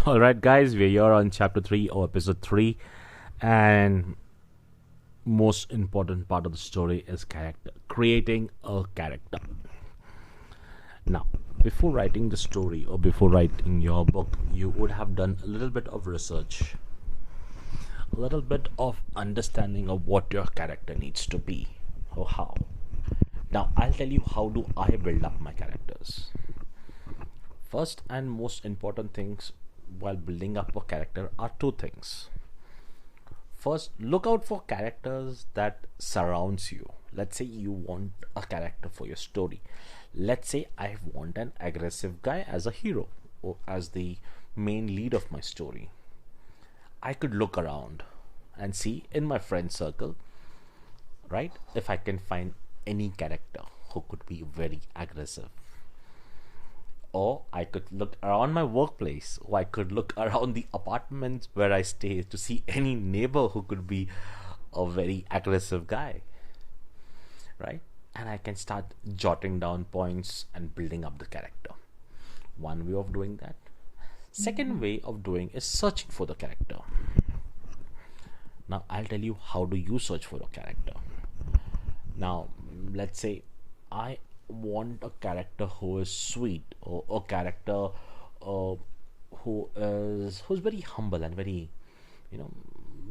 All right, guys, we're here on chapter 3 or episode 3, and most important part of the story is character, creating a character. Now, before writing the story or before writing your book, you would have done a little bit of research, a little bit of understanding of what your character needs to be or how. Now, I'll tell you how do I build up my characters. First and most important things while building up a character are two things. First, look out for characters that surrounds you. Let's say you want a character for your story. Let's say I want an aggressive guy as a hero or as the main lead of my story. I could look around and see in my friend circle, right, if I can find any character who could be very aggressive. Or I could look around my workplace, or I could look around the apartments where I stay to see any neighbor who could be a very aggressive guy, right? And I can start jotting down points and building up the character. One way of doing that. Second way of doing is searching for the character. Now I'll tell you how do you search for a character. Now let's say I want a character who is sweet, or a character who's very humble and very,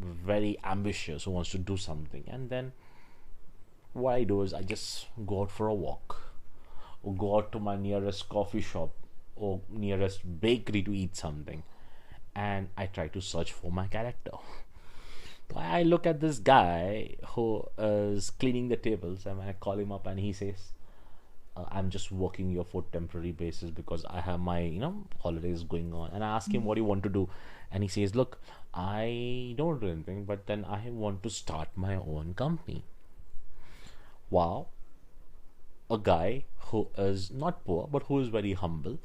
very ambitious, who wants to do something. And then what I do is I just go out for a walk, or go out to my nearest coffee shop or nearest bakery to eat something, and I try to search for my character. I look at this guy who is cleaning the tables, and when I call him up and he says, I'm just working here for temporary basis because I have my holidays going on. And I ask him, what do you want to do? And he says, look, I don't do anything, but then I want to start my own company. Wow. A guy who is not poor but who is very humble,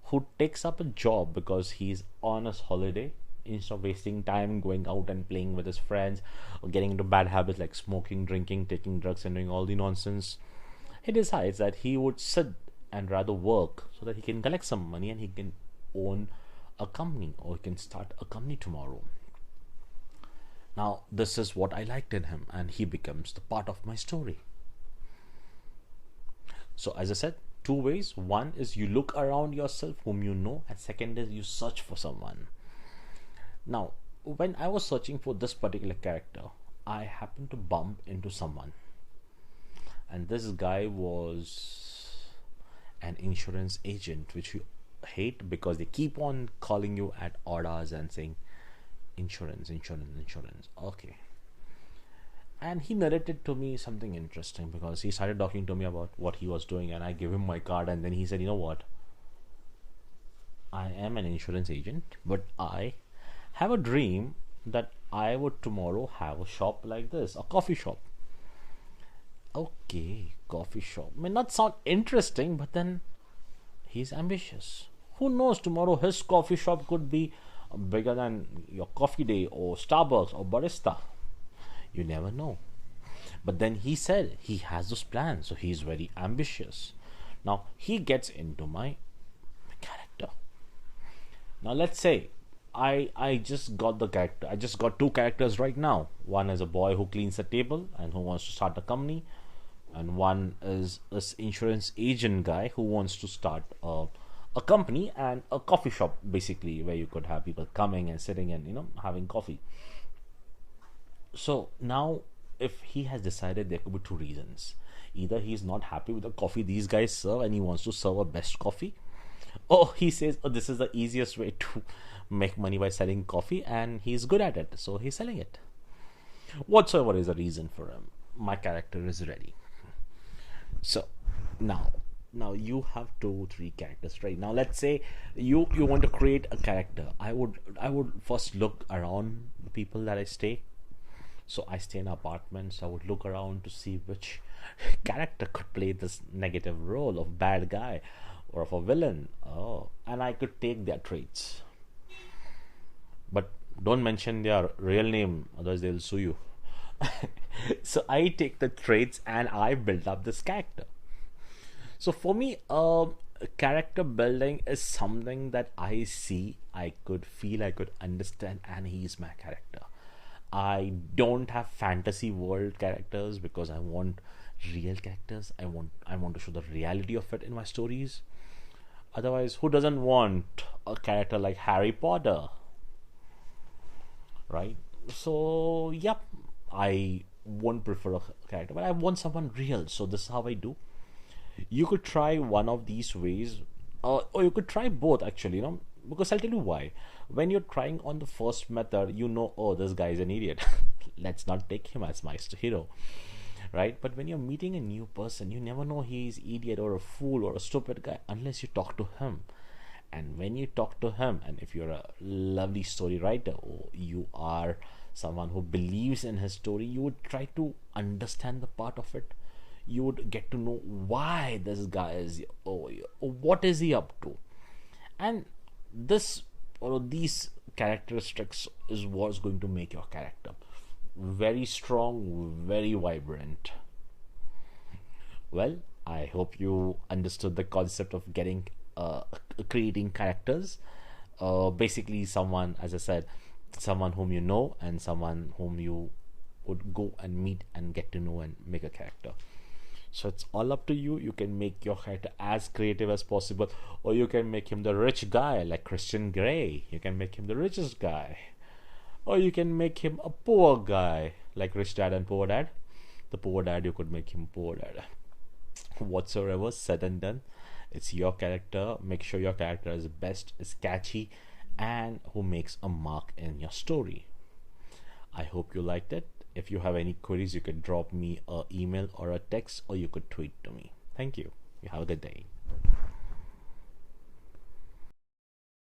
who takes up a job because he's on his holiday, instead of wasting time going out and playing with his friends or getting into bad habits like smoking, drinking, taking drugs and doing all the nonsense. He decides that he would sit and rather work so that he can collect some money and he can own a company, or he can start a company tomorrow. Now, this is what I liked in him, and he becomes the part of my story. So, as I said, two ways. One is you look around yourself whom you know, and second is you search for someone. Now, when I was searching for this particular character, I happened to bump into someone. And this guy was an insurance agent, which you hate because they keep on calling you at odd hours and saying insurance. Okay. And he narrated to me something interesting because he started talking to me about what he was doing, and I gave him my card, and then he said, you know what? I am an insurance agent, but I have a dream that I would tomorrow have a shop like this, a coffee shop. Okay, coffee shop may not sound interesting, but then he's ambitious. Who knows, tomorrow his coffee shop could be bigger than your coffee day or Starbucks or barista. You never know. But then he said he has those plans, so he's very ambitious. Now he gets into my character. Now let's say I just got the character. I just got two characters right now. One is a boy who cleans the table and who wants to start a company, and one is this insurance agent guy who wants to start a company and a coffee shop, basically, where you could have people coming and sitting and having coffee. So now, if he has decided, there could be two reasons. Either he's not happy with the coffee these guys serve and he wants to serve a best coffee, or he says, oh, this is the easiest way to make money by selling coffee, and he's good at it, so he's selling it. Whatsoever is the reason for him, my character is ready. So now you have 2-3 characters right now. Let's say you want to create a character. I would first look around the people that I stay. So I stay in apartments. I would look around to see which character could play this negative role of bad guy or of a villain. Oh, and I could take their traits, but don't mention their real name, otherwise they'll sue you. So I take the traits and I build up this character. So for me, Character building is something that I see, I could feel, I could understand, and he's my character. I don't have fantasy world characters because I want real characters. I want to show the reality of it in my stories. Otherwise, who doesn't want a character like Harry Potter, right? So, yep, I won't prefer a character, but I want someone real. So this is how I do. You could try one of these ways, or you could try both actually. Because I'll tell you why. When you're trying on the first method, oh, this guy is an idiot. Let's not take him as my hero, right? But when you're meeting a new person, you never know he's idiot or a fool or a stupid guy unless you talk to him. And when you talk to him, and if you're a lovely story writer or you are someone who believes in his story, you would try to understand the part of it. You would get to know why this guy is, what is he up to. And this or these characteristics is what's going to make your character very strong, very vibrant. Well, I hope you understood the concept of getting creating characters. Basically, someone, as I said, someone whom you know and someone whom you would go and meet and get to know and make a character. So it's all up to you. You can make your character as creative as possible, or you can make him the rich guy like Christian Grey. You can make him the richest guy, or you can make him a poor guy like Rich Dad and Poor Dad. The poor dad, you could make him poor dad. Whatsoever said and done, it's your character. Make sure your character is best, is catchy, and who makes a mark in your story. I hope you liked it. If you have any queries, you can drop me an email or a text, or you could tweet to me. Thank you. You have a good day.